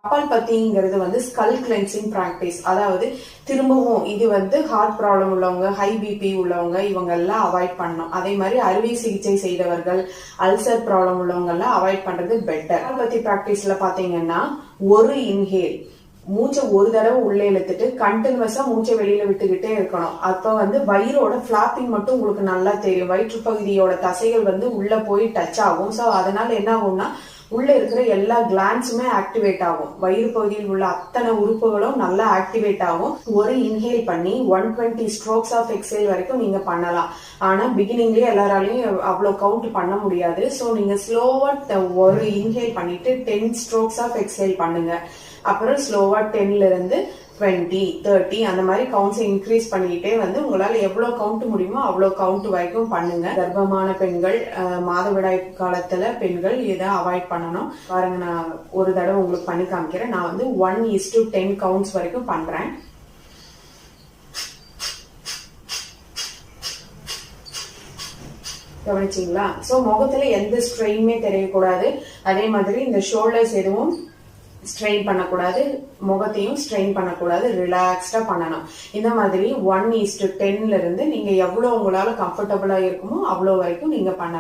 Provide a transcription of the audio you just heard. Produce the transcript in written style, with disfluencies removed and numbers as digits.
கபால்பதிங்கிறது வந்து skull cleansing practice. அதாவது திரும்பவும் இது வந்து ஹார்ட் ப்ராப்ளம் உள்ளவங்க, ஹை பிபி உள்ளவங்க இவங்க எல்லாம் அவாய்ட் பண்ணணும். அதே மாதிரி அறுவை சிகிச்சை செய்தவர்கள், அல்சர் ப்ராப்ளம் உள்ளவங்க எல்லாம் அவாய்ட் பண்றது பெட்டர். கபால்பதி பிராக்டிஸ்ல பாத்தீங்கன்னா ஒரு இன்ஹேல் மூச்சை ஒரு தடவை உள்ளே இழுத்துட்டு கண்டினியூஸா மூச்சை வெளியில விட்டுக்கிட்டே இருக்கணும். அப்ப வந்து வயிறோட பிளாப்பிங் மட்டும் உங்களுக்கு நல்லா தெரியும். வயிற்று பகுதியோட தசைகள் வந்து உள்ள போய் டச் ஆகும். ஸோ அதனால என்ன ஆகும்னா உள்ள இருக்கிற எல்லா கிளான்ஸுமே ஆக்டிவேட் ஆகும். வயிறு பகுதியில் உள்ள அத்தனை உறுப்புகளும் நல்லா ஆக்டிவேட் ஆகும். ஒரு இன்ஹேல் பண்ணி 120 ஸ்ட்ரோக்ஸ் ஆஃப் எக்ஸேல் வரைக்கும் நீங்க பண்ணலாம். ஆனா பிகினிங்லயே எல்லாராலையும் அவ்வளவு கவுண்ட் பண்ண முடியாது. ஸோ நீங்க ஸ்லோவா ஒரு இன்ஹேல் பண்ணிட்டு 10 ஸ்ட்ரோக்ஸ் ஆஃப் எக்ஸேல் பண்ணுங்க. அப்புறம் ஸ்லோவா 10ல இருந்து 20, 30 அந்த மாதிரி கவுண்ட்ஸ் இன்க்ரீஸ் பண்ணிக்கிட்டே வந்து உங்களால எவ்வளவு கவுண்ட் முடியுமோ அவ்வளவு கவுண்ட் வரைக்கும் பண்ணுங்க. கர்ப்பமான பெண்கள், மாதவிடாய் காலத்துல பெண்கள் இதை அவாய்ட் பண்ணணும். பாருங்க, நான் ஒரு தடவை உங்களுக்கு பண்ணி காமிக்கிறேன். நான் வந்து 1:10 கவுண்ட்ஸ் வரைக்கும் பண்றேன். கவனிச்சிங்களா? சோ முகத்துல எந்த ஸ்ட்ரெயினுமே தெரியக்கூடாது. அதே மாதிரி இந்த ஷோல்டர்ஸ் எதுவும் ஸ்ட்ரெயின் பண்ணக்கூடாது, முகத்தையும் ஸ்ட்ரெயின் பண்ணக்கூடாது, ரிலாக்ஸ்டா பண்ணணும். இந்த மாதிரி 1:10 இருந்து நீங்க எவ்வளவு உங்களால கம்ஃபர்டபுளா இருக்குமோ அவ்வளவு வரைக்கும் நீங்க பண்ணலாம்.